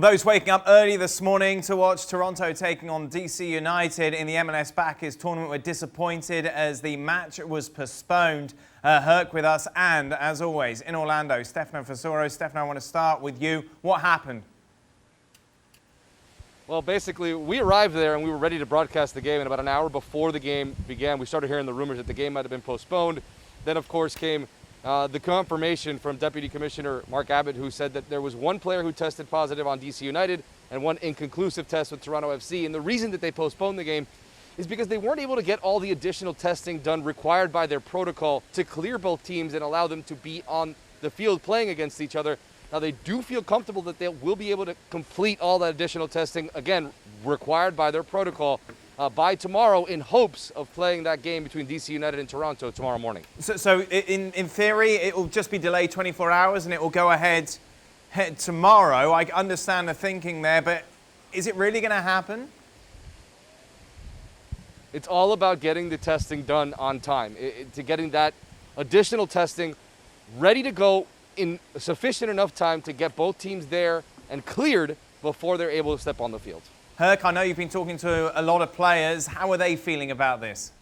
Those waking up early this morning to watch Toronto taking on DC United in the MLS Backers tournament were disappointed as the match was postponed. Herc with us, and as always in Orlando, Stefano Fusaro. Stefano, I want to start with you. What happened? Well, basically, we arrived there and we were ready to broadcast the game, and about an hour before the game began, we started hearing the rumors that the game might have been postponed. Then, of course, came the confirmation from Deputy Commissioner Mark Abbott, who said that there was one player who tested positive on DC United and one inconclusive test with Toronto FC. And the reason that they postponed the game is because they weren't able to get all the additional testing done required by their protocol to clear both teams and allow them to be on the field playing against each other. Now, they do feel comfortable that they will be able to complete all that additional testing, again, required by their protocol, by tomorrow, in hopes of playing that game between DC United and Toronto tomorrow morning. So in theory, it will just be delayed 24 hours and it will go ahead tomorrow. I understand the thinking there, but is it really going to happen? It's all about getting the testing done on time, to getting that additional testing ready to go in sufficient enough time to get both teams there and cleared before they're able to step on the field. Herc, I know you've been talking to a lot of players. How are they feeling about this?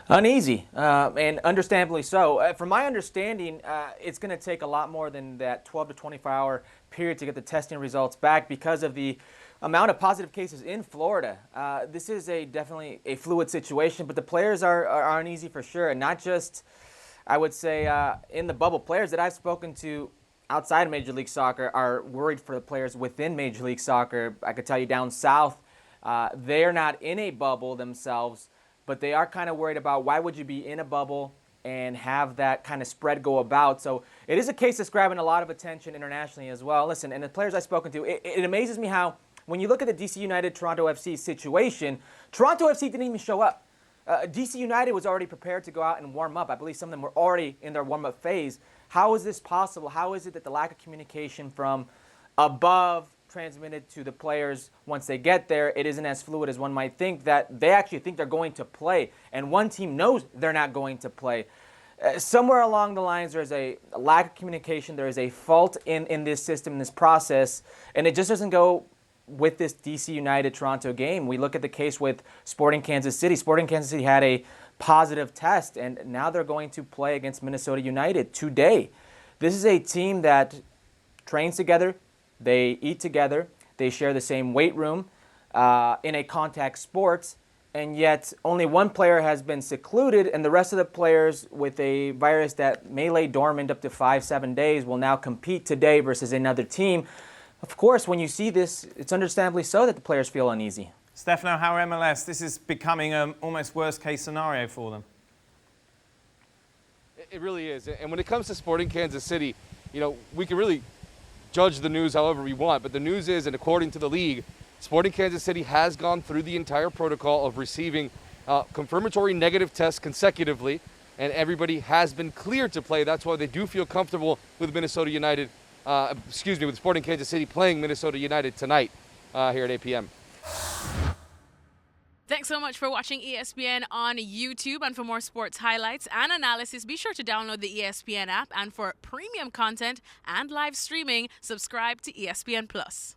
Uneasy, and understandably so. From my understanding, it's going to take a lot more than that 12 to 24-hour period to get the testing results back because of the amount of positive cases in Florida. This is definitely a fluid situation, but the players are uneasy for sure, and not just, I would say, in the bubble. Players that I've spoken to outside of Major League Soccer are worried for the players within Major League Soccer. I could tell you down south, they're not in a bubble themselves, but they are kind of worried about why would you be in a bubble and have that kind of spread go about. So it is a case that's grabbing a lot of attention internationally as well. Listen, and the players I've spoken to, it amazes me how when you look at the DC United Toronto FC situation, Toronto FC didn't even show up. DC United was already prepared to go out and warm up. I believe some of them were already in their warm-up phase. How is this possible? How is it that the lack of communication from above transmitted to the players once they get there, it isn't as fluid as one might think, that they actually think they're going to play, and one team knows they're not going to play? Somewhere along the lines, there's a lack of communication. There is a fault in this system, in this process, and it just doesn't go with this DC United Toronto game. We look at the case with Sporting Kansas City. Sporting Kansas City had a positive test, and now they're going to play against Minnesota United today. This is a team that trains together, they eat together, they share the same weight room in a contact sport, and yet only one player has been secluded, and the rest of the players with a virus that may lay dormant up to 5-7 days will now compete today versus another team. Of course, when you see this, it's understandably so that the players feel uneasy. Stefano, how are MLS? This is becoming an almost worst-case scenario for them. It really is. And when it comes to Sporting Kansas City, you know, we can really judge the news however we want, but the news is, and according to the league, Sporting Kansas City has gone through the entire protocol of receiving confirmatory negative tests consecutively, and everybody has been cleared to play. That's why they do feel comfortable with Minnesota United, with Sporting Kansas City playing Minnesota United tonight here at 8 p.m. Thanks so much for watching ESPN on YouTube. And for more sports highlights and analysis, be sure to download the ESPN app. And for premium content and live streaming, subscribe to ESPN Plus.